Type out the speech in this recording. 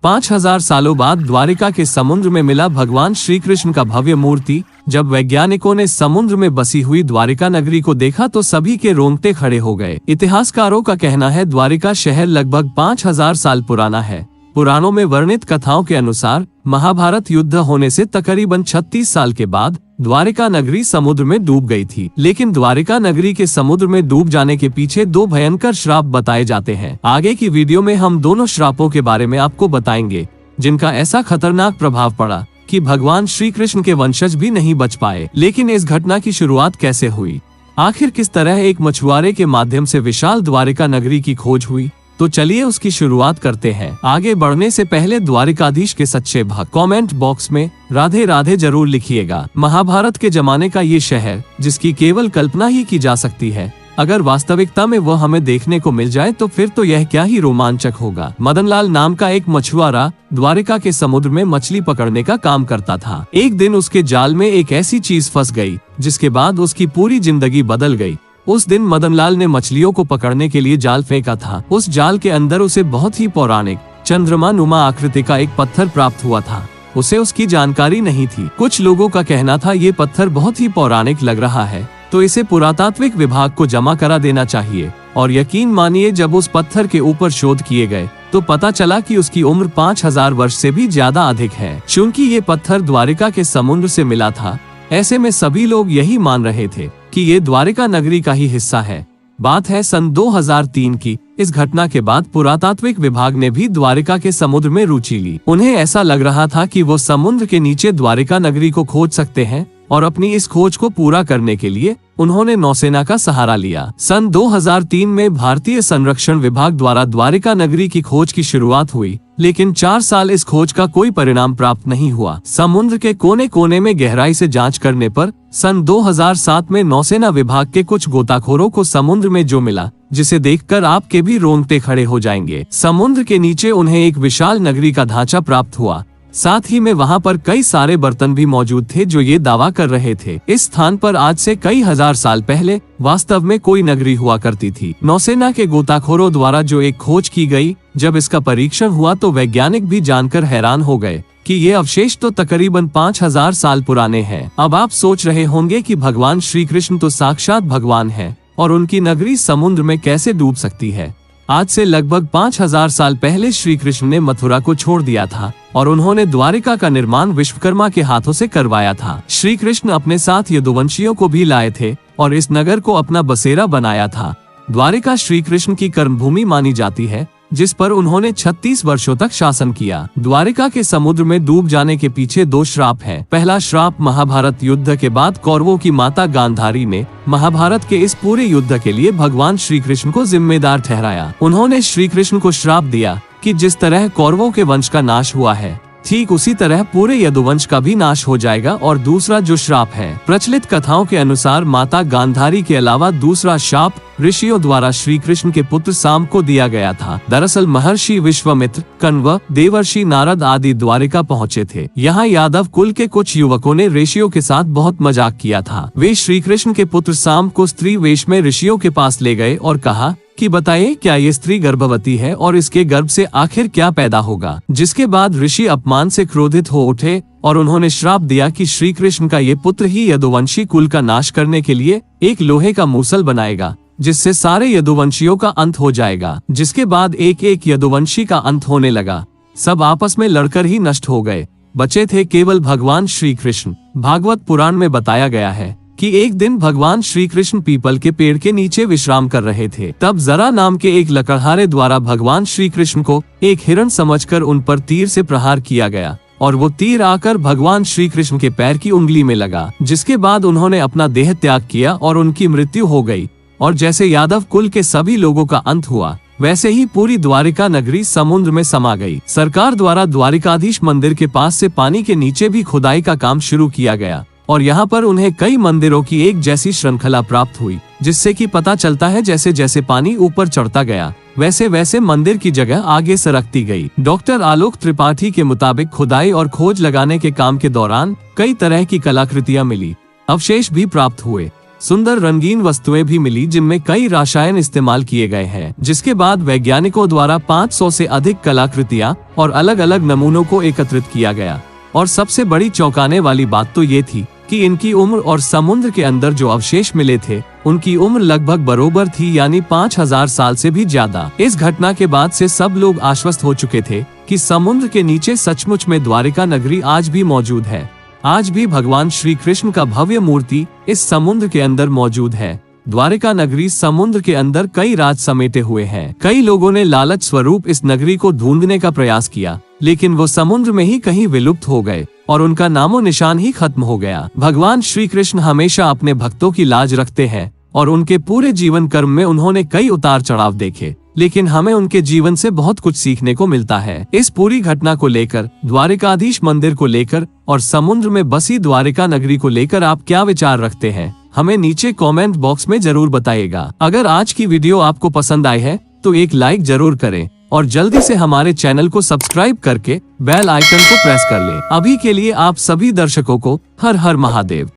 5000 सालों बाद द्वारिका के समुद्र में मिला भगवान श्री कृष्ण का भव्य मूर्ति। जब वैज्ञानिकों ने समुद्र में बसी हुई द्वारिका नगरी को देखा तो सभी के रोंगटे खड़े हो गए। इतिहासकारों का कहना है द्वारिका शहर लगभग 5000 साल पुराना है। पुराणों में वर्णित कथाओं के अनुसार महाभारत युद्ध होने से तकरीबन 36 साल के बाद द्वारिका नगरी समुद्र में डूब गई थी। लेकिन द्वारिका नगरी के समुद्र में डूब जाने के पीछे 2 भयंकर श्राप बताए जाते हैं। आगे की वीडियो में हम दोनों श्रापों के बारे में आपको बताएंगे, जिनका ऐसा खतरनाक प्रभाव पड़ा कि भगवान श्री कृष्ण के वंशज भी नहीं बच पाए। लेकिन इस घटना की शुरुआत कैसे हुई, आखिर किस तरह एक मछुआरे के माध्यम से विशाल द्वारिका नगरी की खोज हुई, तो चलिए उसकी शुरुआत करते हैं। आगे बढ़ने से पहले द्वारिकाधीश के सच्चे भक्त कमेंट बॉक्स में राधे राधे जरूर लिखिएगा। महाभारत के जमाने का ये शहर, जिसकी केवल कल्पना ही की जा सकती है, अगर वास्तविकता में वह हमें देखने को मिल जाए तो फिर तो यह क्या ही रोमांचक होगा। मदनलाल नाम का एक मछुआरा द्वारिका के समुद्र में मछली पकड़ने का काम करता था। एक दिन उसके जाल में एक ऐसी चीज फंस गई जिसके बाद उसकी पूरी जिंदगी बदल गई। उस दिन मदनलाल ने मछलियों को पकड़ने के लिए जाल फेंका था। उस जाल के अंदर उसे बहुत ही पौराणिक चंद्रमा नुमा आकृति का एक पत्थर प्राप्त हुआ था। उसे उसकी जानकारी नहीं थी। कुछ लोगों का कहना था ये पत्थर बहुत ही पौराणिक लग रहा है, तो इसे पुरातात्विक विभाग को जमा करा देना चाहिए। और यकीन मानिए, जब उस पत्थर के ऊपर शोध किए गए तो पता चला कि उसकी उम्र 5000 वर्ष से भी ज्यादा अधिक है। चूंकि ये पत्थर द्वारिका के समुद्र से मिला था, ऐसे में सभी लोग यही मान रहे थे कि ये द्वारिका नगरी का ही हिस्सा है। बात है सन 2003 की। इस घटना के बाद पुरातात्विक विभाग ने भी द्वारिका के समुद्र में रुचि ली। उन्हें ऐसा लग रहा था कि वो समुद्र के नीचे द्वारिका नगरी को खोज सकते हैं, और अपनी इस खोज को पूरा करने के लिए उन्होंने नौसेना का सहारा लिया। सन 2003 में भारतीय संरक्षण विभाग द्वारा द्वारिका नगरी की खोज की शुरुआत हुई, लेकिन 4 साल इस खोज का कोई परिणाम प्राप्त नहीं हुआ। समुद्र के कोने कोने में गहराई से जांच करने पर सन 2007 में नौसेना विभाग के कुछ गोताखोरों को समुद्र में जो मिला, जिसे देखकर आपके भी रोंगटे खड़े हो जाएंगे। समुद्र के नीचे उन्हें एक विशाल नगरी का ढांचा प्राप्त हुआ। साथ ही में वहां पर कई सारे बर्तन भी मौजूद थे जो ये दावा कर रहे थे। इस स्थान पर आज से कई हजार साल पहले वास्तव में कोई नगरी हुआ करती थी। नौसेना के गोताखोरों द्वारा जो एक खोज की गई, जब इसका परीक्षण हुआ तो वैज्ञानिक भी जानकर हैरान हो गए कि ये अवशेष तो तकरीबन 5000 साल पुराने हैं। अब आप सोच रहे होंगे कि भगवान श्री कृष्ण तो साक्षात भगवान है, और उनकी नगरी समुद्र में कैसे डूब सकती है। आज से लगभग 5000 साल पहले श्री कृष्ण ने मथुरा को छोड़ दिया था, और उन्होंने द्वारिका का निर्माण विश्वकर्मा के हाथों से करवाया था। श्री कृष्ण अपने साथ यदुवंशियों को भी लाए थे और इस नगर को अपना बसेरा बनाया था। द्वारिका श्री कृष्ण की कर्मभूमि मानी जाती है, जिस पर उन्होंने 36 वर्षों तक शासन किया। द्वारिका के समुद्र में डूब जाने के पीछे 2 श्राप हैं। पहला श्राप, महाभारत युद्ध के बाद कौरवों की माता गांधारी ने महाभारत के इस पूरे युद्ध के लिए भगवान श्री कृष्ण को जिम्मेदार ठहराया। उन्होंने श्री कृष्ण को श्राप दिया कि जिस तरह कौरवों के वंश का नाश हुआ है, ठीक उसी तरह पूरे यदुवंश का भी नाश हो जाएगा। और दूसरा जो श्राप है, प्रचलित कथाओं के अनुसार माता गांधारी के अलावा दूसरा श्राप ऋषियों द्वारा श्री कृष्ण के पुत्र साम को दिया गया था। दरअसल महर्षि विश्वामित्र, कण्व, देवर्षि नारद आदि द्वारिका पहुँचे थे। यहाँ यादव कुल के कुछ युवकों ने ऋषियों के साथ बहुत मजाक किया था। वे श्री कृष्ण के पुत्र साम को स्त्री वेश में ऋषियों के पास ले गए और कहा कि बताइए, क्या ये स्त्री गर्भवती है और इसके गर्भ से आखिर क्या पैदा होगा। जिसके बाद ऋषि अपमान से क्रोधित हो उठे और उन्होंने श्राप दिया कि श्री कृष्ण का ये पुत्र ही यदुवंशी कुल का नाश करने के लिए एक लोहे का मूसल बनाएगा, जिससे सारे यदुवंशियों का अंत हो जाएगा। जिसके बाद एक एक यदुवंशी का अंत होने लगा। सब आपस में लड़कर ही नष्ट हो गए। बचे थे केवल भगवान श्री कृष्ण। भागवत पुराण में बताया गया है कि एक दिन भगवान श्री कृष्ण पीपल के पेड़ के नीचे विश्राम कर रहे थे। तब जरा नाम के एक लकड़हारे द्वारा भगवान श्री कृष्ण को एक हिरण समझकर उन पर तीर से प्रहार किया गया, और वो तीर आकर भगवान श्री कृष्ण के पैर की उंगली में लगा। जिसके बाद उन्होंने अपना देह त्याग किया और उनकी मृत्यु हो गई। और जैसे यादव कुल के सभी लोगों का अंत हुआ, वैसे ही पूरी द्वारिका नगरी समुद्र में समा गई। सरकार द्वारा द्वारिकाधीश मंदिर के पास से पानी के नीचे भी खुदाई का काम शुरू किया गया, और यहाँ पर उन्हें कई मंदिरों की एक जैसी श्रृंखला प्राप्त हुई, जिससे कि पता चलता है जैसे जैसे पानी ऊपर चढ़ता गया, वैसे वैसे मंदिर की जगह आगे सरकती गई। डॉक्टर आलोक त्रिपाठी के मुताबिक खुदाई और खोज लगाने के काम के दौरान कई तरह की कलाकृतियां मिली, अवशेष भी प्राप्त हुए। सुंदर रंगीन वस्तुएं भी मिली जिनमें कई रसायन इस्तेमाल किए गए हैं। जिसके बाद वैज्ञानिकों द्वारा 500 से अधिक कलाकृतियां और अलग अलग नमूनों को एकत्रित किया गया। और सबसे बड़ी चौंकाने वाली बात तो ये थी कि इनकी उम्र और समुद्र के अंदर जो अवशेष मिले थे उनकी उम्र लगभग बरोबर थी, यानी 5000 साल से भी ज्यादा। इस घटना के बाद से सब लोग आश्वस्त हो चुके थे कि समुद्र के नीचे सचमुच में द्वारिका नगरी आज भी मौजूद है। आज भी भगवान श्री कृष्ण का भव्य मूर्ति इस समुद्र के अंदर मौजूद है। द्वारिका नगरी समुद्र के अंदर कई राज समेटे हुए हैं। कई लोगों ने लालच स्वरूप इस नगरी को ढूंढने का प्रयास किया, लेकिन वो समुद्र में ही कहीं विलुप्त हो गए और उनका नामो निशान ही खत्म हो गया। भगवान श्री कृष्ण हमेशा अपने भक्तों की लाज रखते हैं और उनके पूरे जीवन कर्म में उन्होंने कई उतार चढ़ाव देखे, लेकिन हमें उनके जीवन से बहुत कुछ सीखने को मिलता है। इस पूरी घटना को लेकर, द्वारिकाधीश मंदिर को लेकर और समुद्र में बसी द्वारिका नगरी को लेकर आप क्या विचार रखते हैं, हमें नीचे कमेंट बॉक्स में जरूर बताइएगा। अगर आज की वीडियो आपको पसंद आई है तो एक लाइक जरूर करें और जल्दी से हमारे चैनल को सब्सक्राइब करके बेल आइकन को प्रेस कर लें। अभी के लिए आप सभी दर्शकों को हर हर महादेव।